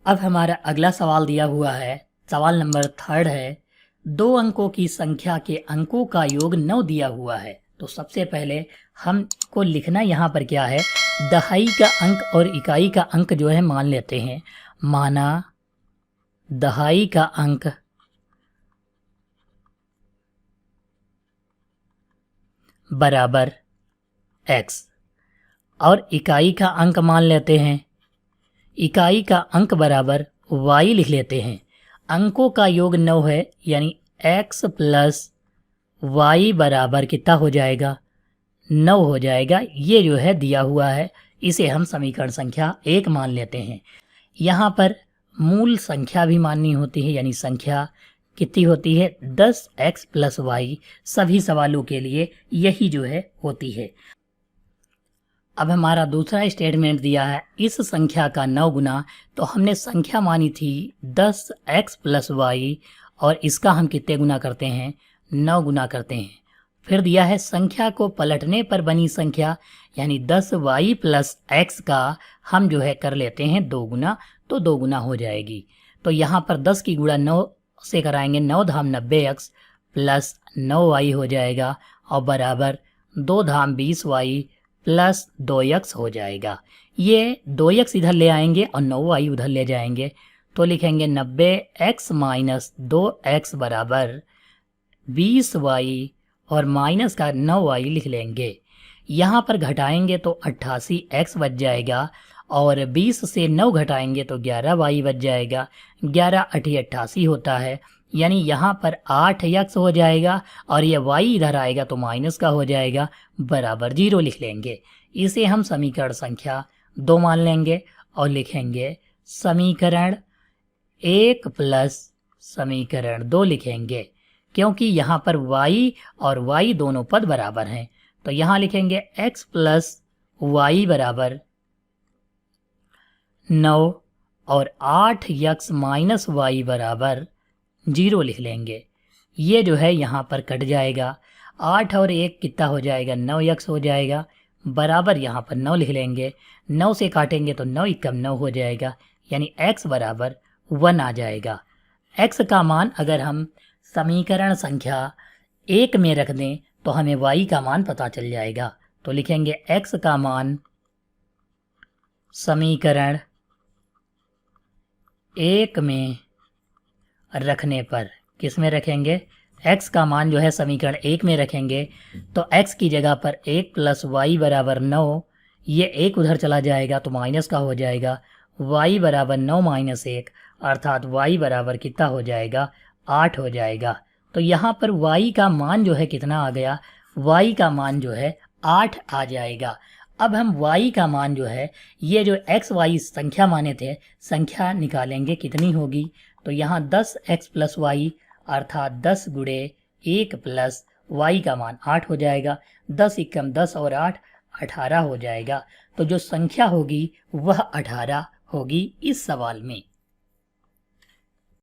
अब हमारा अगला सवाल दिया हुआ है, सवाल नंबर 3 है। 2 अंकों की संख्या के अंकों का योग 9 दिया हुआ है। तो सबसे पहले हमको लिखना यहाँ पर क्या है, दहाई का अंक और इकाई का अंक जो है मान लेते हैं। माना दहाई का अंक बराबर x और इकाई का अंक मान लेते हैं, इकाई का अंक बराबर y लिख लेते हैं। अंकों का योग 9 है, यानी x प्लस y बराबर कितना हो जाएगा, 9 हो जाएगा। ये जो है दिया हुआ है, इसे हम समीकरण संख्या 1 मान लेते हैं। यहाँ पर मूल संख्या भी माननी होती है, यानी संख्या कितनी होती है, 10x प्लस वाई। सभी सवालों के लिए यही जो है होती है। अब हमारा दूसरा स्टेटमेंट दिया है, इस संख्या का 9 गुना। तो हमने संख्या मानी थी 10x प्लस वाई और इसका हम कितने गुना करते हैं, 9 गुना करते हैं। फिर दिया है संख्या को पलटने पर बनी संख्या, यानी 10y प्लस x का हम जो है कर लेते हैं 2 गुना, तो 2 गुना हो जाएगी। तो यहाँ पर 10 की गुणा 9 से कराएंगे, 9 धाम 90x प्लस 9y हो जाएगा और बराबर 2 धाम 20y प्लस 2x हो जाएगा। ये 2x इधर ले आएंगे और 9y उधर ले जाएंगे, तो लिखेंगे 90x माइनस 2x बराबर 20y और माइनस का 9y लिख लेंगे। यहाँ पर घटाएंगे तो 88x बच जाएगा और 20 से 9 घटाएंगे तो 11y बच जाएगा। 11 8 88 होता है, यानी यहाँ पर 8x हो जाएगा और ये y इधर आएगा तो माइनस का हो जाएगा, बराबर 0 लिख लेंगे। इसे हम समीकरण संख्या 2 मान लेंगे और लिखेंगे समीकरण 1 प्लस समीकरण 2 लिखेंगे, क्योंकि यहाँ पर y और y दोनों पद बराबर हैं। तो यहाँ लिखेंगे x प्लस वाई बराबर 9 और 8x माइनस वाई बराबर 0 लिख लेंगे। ये जो है यहाँ पर कट जाएगा, 8 और 1 कितना हो जाएगा, 9x हो जाएगा, बराबर यहाँ पर 9 लिख लेंगे। 9 से काटेंगे तो 9 एकम 9 हो जाएगा, यानी x बराबर 1 आ जाएगा। x का मान अगर हम समीकरण संख्या 1 में रख दें तो हमें y का मान पता चल जाएगा। तो लिखेंगे x का मान समीकरण 1 में रखने पर, किस में रखेंगे, x का मान जो है समीकरण 1 में रखेंगे तो x की जगह पर 1 प्लस वाई बराबर 9, ये 1 उधर चला जाएगा तो माइनस का हो जाएगा, y बराबर 9 माइनस 1 अर्थात y बराबर कितना हो जाएगा, 8 हो जाएगा। तो यहाँ पर y का मान जो है कितना आ गया, y का मान जो है 8 आ जाएगा। अब हम y का मान जो है, ये जो x y संख्या माने थे, संख्या निकालेंगे कितनी होगी। तो यहाँ 10x प्लस वाई अर्थात 10 गुणे 1 प्लस y का मान 8 हो जाएगा। 10 एकम 10 और 8 18 हो जाएगा। तो जो संख्या होगी वह 18 होगी इस सवाल में।